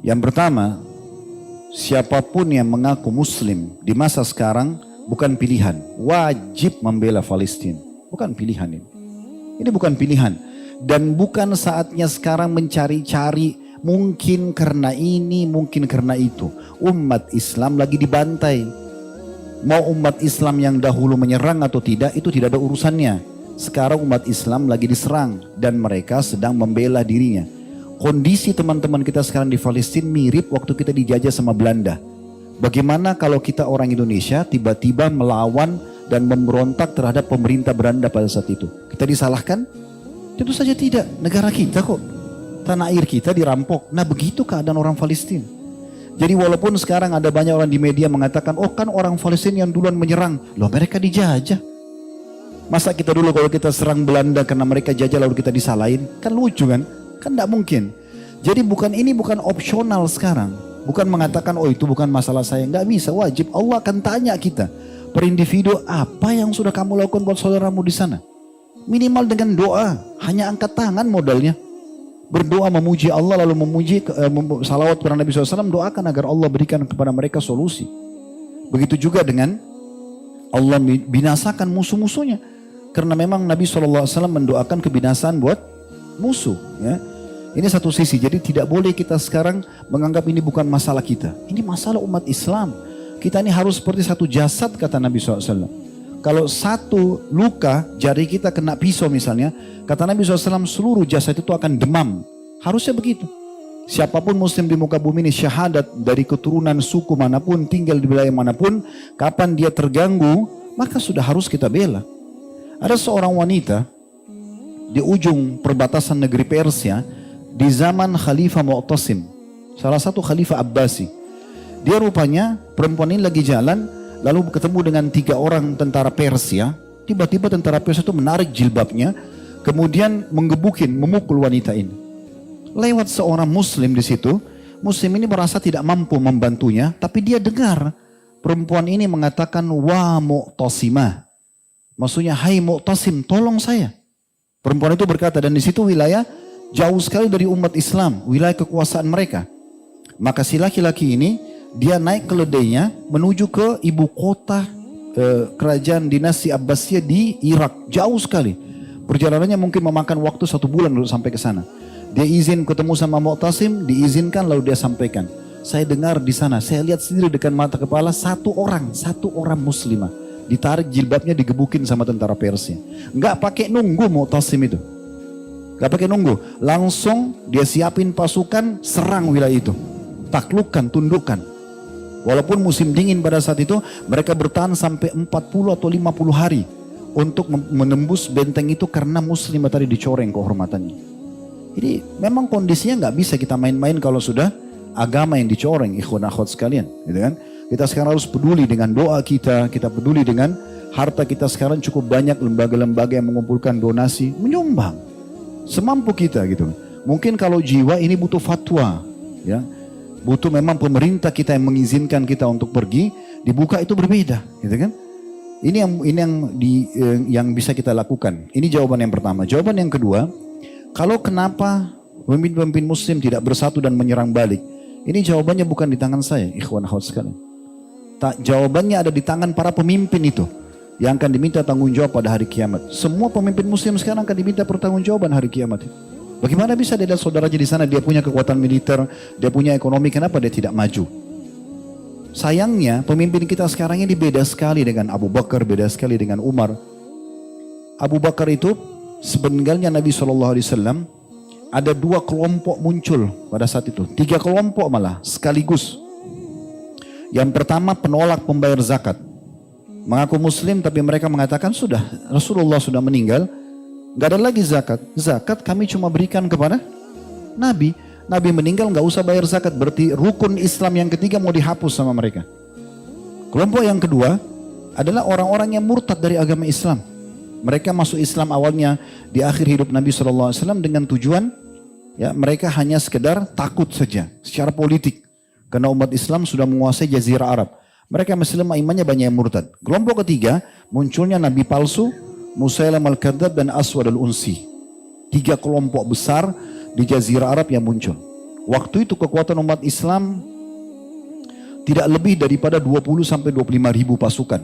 Yang pertama, siapapun yang mengaku muslim di masa sekarang bukan pilihan. Wajib membela Palestina. Bukan pilihan ini. Ini bukan pilihan. Dan bukan saatnya sekarang mencari-cari mungkin karena ini, mungkin karena itu. Umat Islam lagi dibantai. Mau umat Islam yang dahulu menyerang atau tidak, itu tidak ada urusannya. Sekarang umat Islam lagi diserang dan mereka sedang membela dirinya. Kondisi teman-teman kita sekarang di Palestina mirip waktu kita dijajah sama Belanda. Bagaimana kalau kita orang Indonesia tiba-tiba melawan dan memberontak terhadap pemerintah Belanda pada saat itu? Kita disalahkan? Tentu saja tidak. Negara kita kok. Tanah air kita dirampok. Nah begitu keadaan orang Palestina. Jadi walaupun sekarang ada banyak orang di media mengatakan, oh kan orang Palestina yang duluan menyerang. Loh mereka dijajah. Masa kita dulu kalau kita serang Belanda karena mereka jajah lalu kita disalahin? Kan lucu kan? Kan tidak mungkin. Jadi ini bukan opsional sekarang. Bukan mengatakan, oh itu bukan masalah saya. Nggak bisa, wajib. Allah akan tanya kita. Per individu, apa yang sudah kamu lakukan buat saudaramu di sana? Minimal dengan doa. Hanya angkat tangan modalnya. Berdoa memuji Allah lalu memuji salawat kepada Nabi SAW. Doakan agar Allah berikan kepada mereka solusi. Begitu juga dengan Allah binasakan musuh-musuhnya. Karena memang Nabi SAW mendoakan kebinasaan buat musuh. Ya. Ini satu sisi. Jadi tidak boleh kita sekarang menganggap ini bukan masalah kita. Ini masalah umat Islam. Kita ini harus seperti satu jasad kata Nabi SAW. Kalau satu luka jari kita kena pisau misalnya. Kata Nabi SAW seluruh jasad itu akan demam. Harusnya begitu. Siapapun muslim di muka bumi ini syahadat dari keturunan suku manapun, tinggal di wilayah manapun. Kapan dia terganggu maka sudah harus kita bela. Ada seorang wanita di ujung perbatasan negeri Persia di zaman Khalifah Mu'tasim, salah satu Khalifah Abbasi. Dia rupanya perempuan ini lagi jalan lalu ketemu dengan 3 orang tentara Persia. Tiba-tiba tentara Persia itu menarik jilbabnya kemudian memukul wanita ini. Lewat seorang muslim di situ, muslim ini merasa tidak mampu membantunya, tapi dia dengar perempuan ini mengatakan wa Mu'tasimah. Maksudnya hai Mu'tasim, tolong saya. Perempuan itu berkata, dan di situ wilayah jauh sekali dari umat Islam, wilayah kekuasaan mereka. Maka si laki-laki ini dia naik keledainya menuju ke ibu kota kerajaan dinasti Abbasiyah di Irak, jauh sekali. Perjalanannya mungkin memakan waktu 1 bulan untuk sampai ke sana. Dia izin ketemu sama Mu'tasim, diizinkan lalu dia sampaikan. Saya dengar di sana, saya lihat sendiri dengan mata kepala satu orang muslimah ditarik jilbabnya digebukin sama tentara Persia. Nggak pakai nunggu Mu'tasim itu. Nggak pakai nunggu. Langsung dia siapin pasukan serang wilayah itu. Taklukkan, tundukkan. Walaupun musim dingin pada saat itu mereka bertahan sampai 40 atau 50 hari. Untuk menembus benteng itu karena muslimah tadi dicoreng kehormatannya. Jadi memang kondisinya nggak bisa kita main-main kalau sudah agama yang dicoreng, ikhwan akhwat sekalian. Gitu kan? Kita sekarang harus peduli dengan doa kita peduli dengan harta kita. Sekarang cukup banyak lembaga-lembaga yang mengumpulkan donasi, menyumbang semampu kita gitu. Mungkin kalau jiwa ini butuh fatwa, ya, butuh memang pemerintah kita yang mengizinkan kita untuk pergi, dibuka itu berbeda, gitu kan? Ini yang bisa kita lakukan. Ini jawaban yang pertama. Jawaban yang kedua, kalau kenapa pemimpin-pemimpin Muslim tidak bersatu dan menyerang balik? Ini jawabannya bukan di tangan saya, ikhwan akhwat sekalian. Jawabannya ada di tangan para pemimpin itu yang akan diminta tanggung jawab pada hari kiamat. Semua pemimpin muslim sekarang akan diminta pertanggungjawaban hari kiamat. Bagaimana bisa dia lihat saudaranya di sana, dia punya kekuatan militer, dia punya ekonomi, kenapa dia tidak maju? Sayangnya pemimpin kita sekarang ini beda sekali dengan Abu Bakar, beda sekali dengan Umar. Abu Bakar itu sebenarnya Nabi SAW ada 2 kelompok muncul pada saat itu, 3 kelompok malah sekaligus. Yang pertama penolak pembayar zakat. Mengaku muslim tapi mereka mengatakan sudah Rasulullah sudah meninggal, gak ada lagi zakat. Zakat kami cuma berikan kepada Nabi. Nabi meninggal gak usah bayar zakat. Berarti rukun Islam yang ketiga mau dihapus sama mereka. Kelompok yang kedua adalah orang-orang yang murtad dari agama Islam. Mereka masuk Islam awalnya di akhir hidup Nabi SAW dengan tujuan ya mereka hanya sekedar takut saja secara politik. Karena umat Islam sudah menguasai Jazirah Arab. Mereka Muslim imannya banyak yang murtad. Kelompok ketiga munculnya Nabi palsu, Musailam al-Kadzab dan Aswad al-Unsi. 3 kelompok besar di Jazirah Arab yang muncul. Waktu itu kekuatan umat Islam tidak lebih daripada 20 sampai 25 ribu pasukan.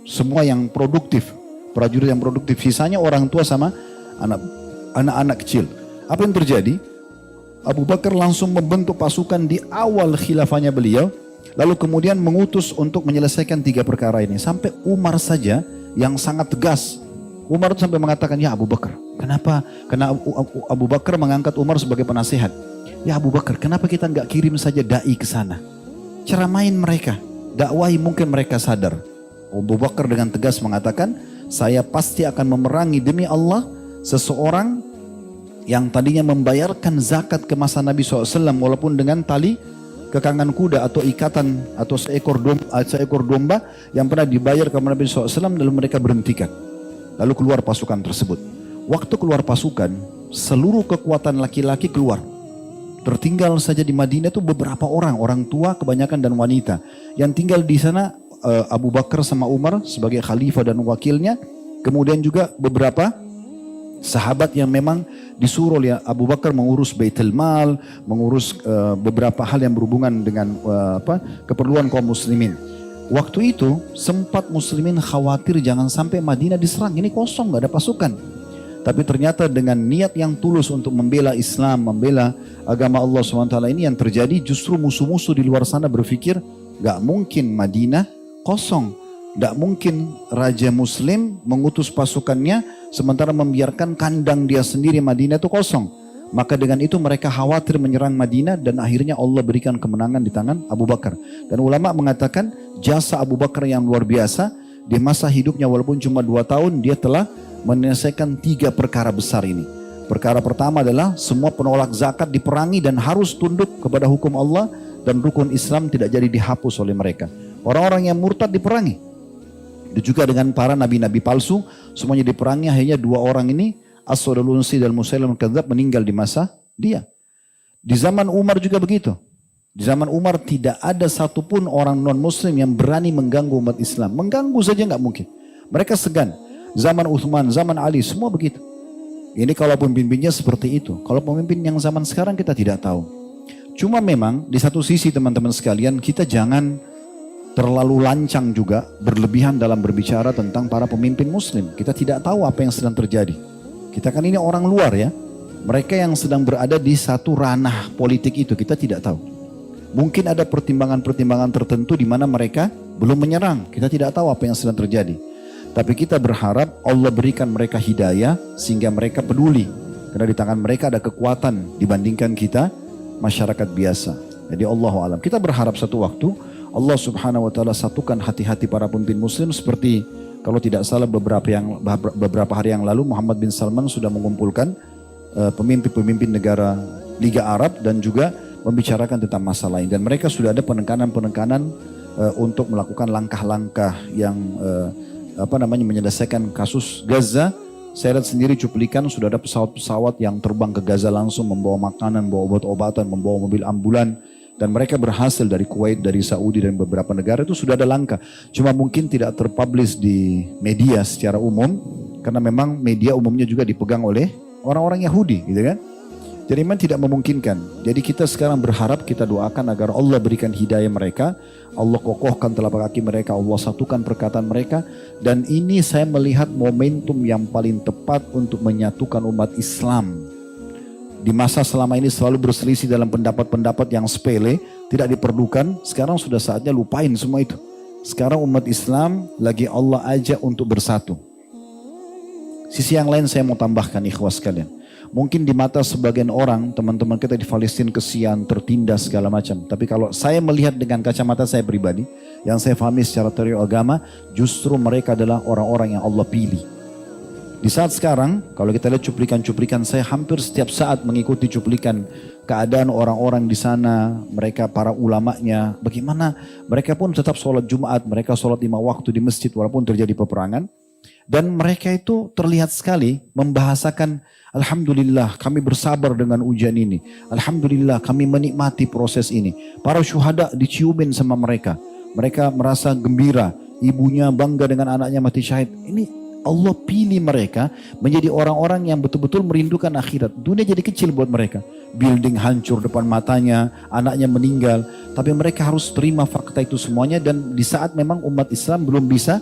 Semua yang produktif, prajurit yang produktif. Sisanya orang tua sama anak-anak kecil. Apa yang terjadi? Abu Bakar langsung membentuk pasukan di awal khilafahnya beliau. Lalu kemudian mengutus untuk menyelesaikan 3 perkara ini. Sampai Umar saja yang sangat tegas. Umar itu sampai mengatakan, ya Abu Bakar. Kenapa? Karena Abu Bakar mengangkat Umar sebagai penasihat. Ya Abu Bakar, kenapa kita nggak kirim saja da'i ke sana? Ceramain mereka, dakwahi, mungkin mereka sadar. Abu Bakar dengan tegas mengatakan, saya pasti akan memerangi demi Allah seseorang yang tadinya membayarkan zakat ke masa Nabi SAW walaupun dengan tali kekangan kuda atau ikatan atau seekor domba yang pernah dibayar ke Nabi SAW, lalu mereka berhentikan. Lalu keluar pasukan tersebut. Waktu keluar pasukan, seluruh kekuatan laki-laki keluar. Tertinggal saja di Madinah itu beberapa orang tua kebanyakan dan wanita. Yang tinggal di sana Abu Bakar sama Umar sebagai khalifah dan wakilnya. Kemudian juga beberapa sahabat yang memang disuruh oleh Abu Bakar mengurus Baitul Mal, mengurus beberapa hal yang berhubungan dengan keperluan kaum muslimin. Waktu itu sempat muslimin khawatir jangan sampai Madinah diserang. Ini kosong, gak ada pasukan. Tapi ternyata dengan niat yang tulus untuk membela Islam, membela agama Allah SWT ini yang terjadi, justru musuh-musuh di luar sana berpikir, gak mungkin Madinah kosong. Gak mungkin Raja Muslim mengutus pasukannya sementara membiarkan kandang dia sendiri Madinah itu kosong. Maka dengan itu mereka khawatir menyerang Madinah dan akhirnya Allah berikan kemenangan di tangan Abu Bakar. Dan ulama mengatakan jasa Abu Bakar yang luar biasa, di masa hidupnya walaupun cuma 2 tahun dia telah menyelesaikan 3 perkara besar ini. Perkara pertama adalah semua penolak zakat diperangi dan harus tunduk kepada hukum Allah, dan rukun Islam tidak jadi dihapus oleh mereka. Orang-orang yang murtad diperangi. Itu juga dengan para nabi-nabi palsu, semuanya diperangi. Akhirnya 2 orang ini, As-Swadul Unsi dan Musailamah Kadzdzab, meninggal di masa dia. Di zaman Umar juga begitu. Di zaman Umar tidak ada satupun orang non-muslim yang berani mengganggu umat Islam. Mengganggu saja nggak mungkin. Mereka segan. Zaman Uthman, zaman Ali, semua begitu. Ini kalau pemimpinnya seperti itu. Kalau pemimpin yang zaman sekarang kita tidak tahu. Cuma memang di satu sisi teman-teman sekalian, kita jangan terlalu lancang juga, berlebihan dalam berbicara tentang para pemimpin muslim. Kita tidak tahu apa yang sedang terjadi. Kita kan ini orang luar ya. Mereka yang sedang berada di satu ranah politik itu, kita tidak tahu. Mungkin ada pertimbangan-pertimbangan tertentu di mana mereka belum menyerang. Kita tidak tahu apa yang sedang terjadi. Tapi kita berharap Allah berikan mereka hidayah sehingga mereka peduli. Karena di tangan mereka ada kekuatan dibandingkan kita masyarakat biasa. Jadi Allahu a'lam. Kita berharap satu waktu Allah Subhanahu wa taala satukan hati-hati para pemimpin muslim, seperti kalau tidak salah beberapa hari yang lalu Muhammad bin Salman sudah mengumpulkan pemimpin-pemimpin negara Liga Arab dan juga membicarakan tentang masalah lain, dan mereka sudah ada penekanan untuk melakukan langkah-langkah yang menyelesaikan kasus Gaza. Saya lihat sendiri cuplikan, sudah ada pesawat-pesawat yang terbang ke Gaza langsung membawa makanan, membawa obat-obatan, membawa mobil ambulan, dan mereka berhasil dari Kuwait, dari Saudi dan beberapa negara itu sudah ada langkah. Cuma mungkin tidak terpublish di media secara umum karena memang media umumnya juga dipegang oleh orang-orang Yahudi, gitu kan? Jadi memang tidak memungkinkan. Jadi kita sekarang berharap, kita doakan agar Allah berikan hidayah mereka, Allah kokohkan telapak kaki mereka, Allah satukan perkataan mereka. Dan ini saya melihat momentum yang paling tepat untuk menyatukan umat Islam. Di masa selama ini selalu berselisih dalam pendapat-pendapat yang sepele, tidak diperlukan. Sekarang sudah saatnya lupain semua itu. Sekarang umat Islam lagi Allah ajak untuk bersatu. Sisi yang lain saya mau tambahkan, ikhwas sekalian. Mungkin di mata sebagian orang, teman-teman kita di Palestina kesian, tertindas segala macam. Tapi kalau saya melihat dengan kacamata saya pribadi, yang saya pahami secara teori agama, justru mereka adalah orang-orang yang Allah pilih. Di saat sekarang, kalau kita lihat cuplikan-cuplikan, saya hampir setiap saat mengikuti cuplikan keadaan orang-orang di sana, mereka para ulamanya, bagaimana mereka pun tetap sholat Jumat, mereka sholat 5 waktu di masjid walaupun terjadi peperangan. Dan mereka itu terlihat sekali membahasakan, alhamdulillah kami bersabar dengan ujian ini. Alhamdulillah kami menikmati proses ini. Para syuhada diciumin sama mereka. Mereka merasa gembira. Ibunya bangga dengan anaknya mati syahid. Ini Allah pilih mereka menjadi orang-orang yang betul-betul merindukan akhirat. Dunia jadi kecil buat mereka. building hancur depan matanya, anaknya meninggal. Tapi mereka harus terima fakta itu semuanya dan di saat memang umat Islam belum bisa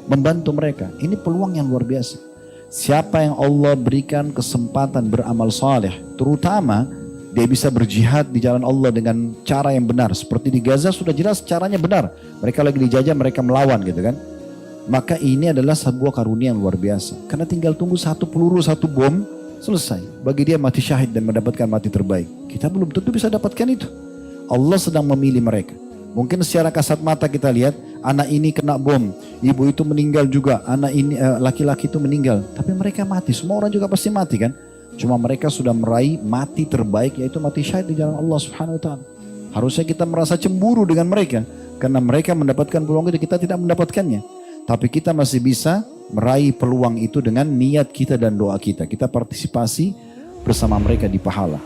membantu mereka. Ini peluang yang luar biasa. Siapa yang Allah berikan kesempatan beramal saleh, terutama dia bisa berjihad di jalan Allah dengan cara yang benar. Seperti di Gaza sudah jelas caranya benar. Mereka lagi dijajah, mereka melawan gitu kan. Maka ini adalah sebuah karunia yang luar biasa. Karena tinggal tunggu satu peluru, satu bom, selesai. Bagi dia mati syahid dan mendapatkan mati terbaik. Kita belum tentu bisa dapatkan itu. Allah sedang memilih mereka. Mungkin secara kasat mata kita lihat, anak ini kena bom, ibu itu meninggal juga, anak ini laki-laki itu meninggal. Tapi mereka mati, semua orang juga pasti mati kan. Cuma mereka sudah meraih mati terbaik, yaitu mati syahid di jalan Allah Subhanahu Wa Taala. Harusnya kita merasa cemburu dengan mereka, karena mereka mendapatkan peluang itu, kita tidak mendapatkannya. Tapi kita masih bisa meraih peluang itu dengan niat kita dan doa kita. Kita partisipasi bersama mereka di pahala.